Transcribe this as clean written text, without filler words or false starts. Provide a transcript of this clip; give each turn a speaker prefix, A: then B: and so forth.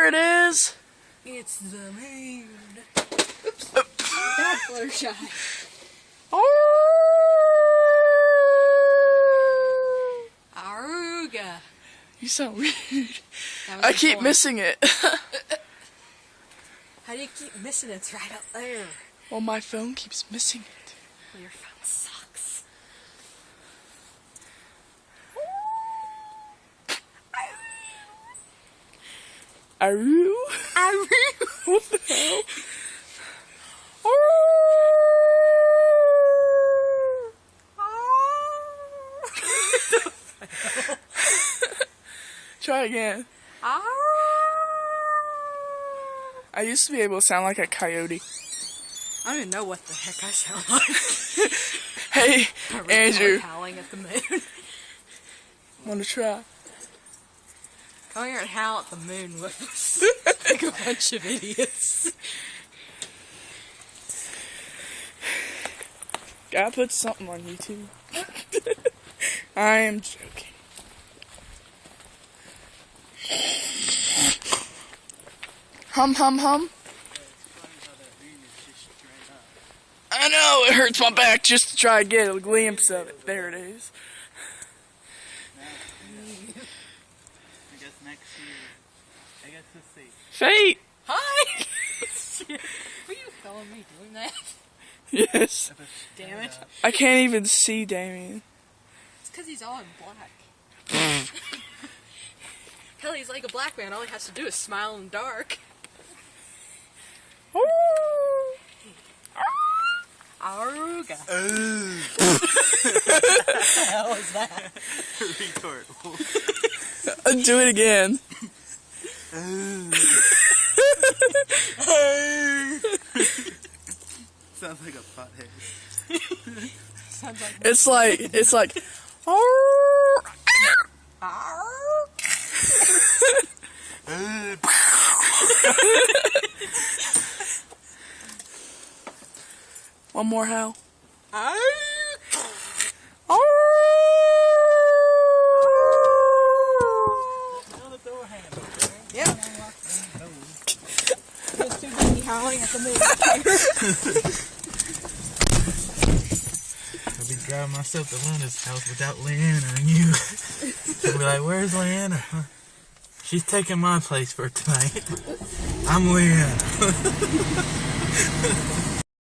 A: it is.
B: It's the moon. Oops. Bad Fluttershy. Aruga.
A: You sound weird. I keep missing it.
B: How do you keep missing it? It's right up there.
A: Well, my phone keeps missing it.
B: Well, your phone sucks.
A: Aru?
B: Aru.
A: What the hell? Try again. I used to be able to sound like a coyote.
B: I don't even know what the heck I sound like.
A: Hey, Andrew.
B: Howling at the moon.
A: Want to try?
B: Come here and howl at the moon with us. Like a bunch of idiots.
A: Gotta put something on YouTube. I am joking. Hum, hum, hum. I know, it hurts my back just to try to get a glimpse of it. There it is.
C: I guess next year, I guess we'll see.
A: Fate!
B: Hi! Were you filming me doing that?
A: Yes.
B: Damn it.
A: I can't even see Damion.
B: It's because he's all in black. Hell, he's like a black man. All he has to do is smile in the dark. Aruga. What the hell is that?
C: Retort.
A: Do it again.
C: Sounds like a pothead.
B: Sounds like
A: It's like. One more howl.
B: Yep. He's too busy howling at the moon.
C: I'll be driving myself to Lena's house without Leanna and you. She'll be like, where's Leanna? She's taking my place for tonight. I'm Leanna.